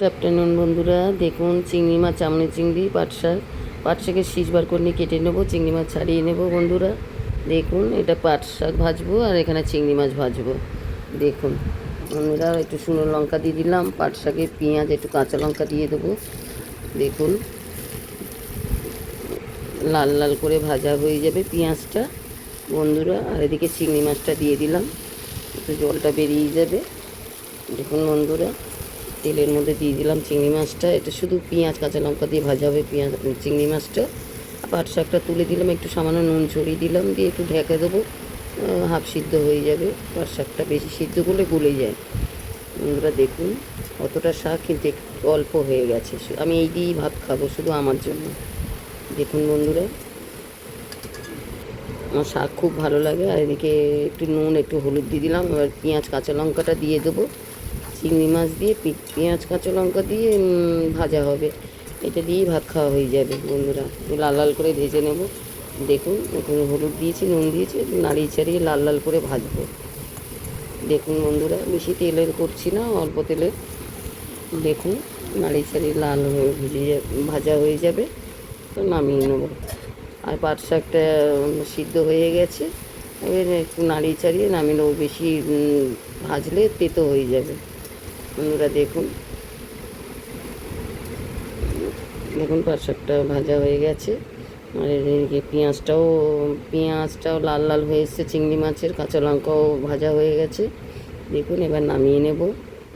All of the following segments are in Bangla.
আফটারনুন বন্ধুরা, দেখুন চিংড়ি মাছ, চামড়ি চিংড়ি, পাট শাকের শীষ বার করে নিয়ে কেটে নেবো, চিংড়ি মাছ ছাড়িয়ে নেবো বন্ধুরা। দেখুন এটা পাট শাক ভাজবো আর এখানে চিংড়ি মাছ ভাজবো। দেখুন বন্ধুরা, একটু শুকনো লঙ্কা দিয়ে দিলাম, পাট শাকে পেঁয়াজ, একটু কাঁচা লঙ্কা দিয়ে দেবো। দেখুন লাল লাল করে ভাজা হয়ে যাবে পেঁয়াজটা বন্ধুরা। আর এদিকে চিংড়ি মাছটা দিয়ে দিলাম, একটু জলটা বেরিয়ে যাবে। দেখুন বন্ধুরা, তেলের মধ্যে দিয়ে দিলাম চিংড়ি মাছটা। এটা শুধু পেঁয়াজ কাঁচা লঙ্কা দিয়ে ভাজা হবে চিংড়ি মাছটা। পাট শাকটা তুলে দিলাম, একটু সামান্য নুন ছড়িয়ে দিলাম, দিয়ে একটু ঢেকে দেবো, হাফ সিদ্ধ হয়ে যাবে। পাট শাকটা বেশি সিদ্ধ করলে গলে যায় বন্ধুরা। দেখুন অতটা শাক কিন্তু একটু অল্প হয়ে গেছে, আমি এই দিয়েই ভাত খাবো শুধু আমার জন্য। দেখুন বন্ধুরা, আমার শাক খুব ভালো লাগে। আর এদিকে একটু নুন একটু হলুদ দিয়ে দিলাম। এবার পেঁয়াজ কাঁচা লঙ্কাটা দিয়ে দেবো। চিংড়ি মাছ দিয়ে পেঁয়াজ কাঁচা লঙ্কা দিয়ে ভাজা হবে, এটা দিয়েই ভাত খাওয়া হয়ে যাবে বন্ধুরা। লাল লাল করে ভেজে নেব। দেখুন এখন হলুদ দিয়েছি, নুন দিয়েছি, নাড়িয়ে চাড়িয়ে লাল লাল করে ভাজবো। দেখুন বন্ধুরা, বেশি তেলের করছি না, অল্প তেলে। দেখুন নাড়িয়ে চাড়িয়ে লাল হয়ে ভাজা হয়ে যাবে, তো নামিয়ে নেবো। আর পাট শাকটা সিদ্ধ হয়ে গেছে, এবার একটু নাড়িয়ে চাড়িয়ে নামিয়ে নেবো। বেশি ভাজলে তেতো হয়ে যাবে বন্ধুরা। দেখুন দেখুন পাট শাকটা ভাজা হয়ে গেছে। আর এদিকে পেঁয়াজটাও লাল লাল হয়ে এসছে, চিংড়ি মাছের কাঁচা লঙ্কাও ভাজা হয়ে গেছে। দেখুন এবার নামিয়ে নেব,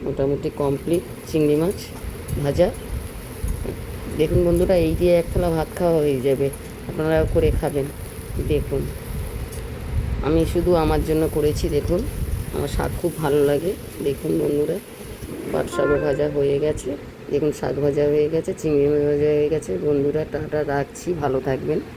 মোটামুটি কমপ্লিট চিংড়ি মাছ ভাজা। দেখুন বন্ধুরা, এই দিয়ে এক থালা ভাত খাওয়া হয়ে যাবে, আপনারা করে খাবেন। দেখুন আমি শুধু আমার জন্য করেছি। দেখুন আমার শাক খুব ভালো লাগে। দেখুন বন্ধুরা, পাট শাকও ভাজা হয়ে গেছে। দেখুন শাক ভাজা হয়ে গেছে, চিংড়ি মাছ ভাজা হয়ে গেছে বন্ধুরা। টাটা, রাখছি, ভালো থাকবেন।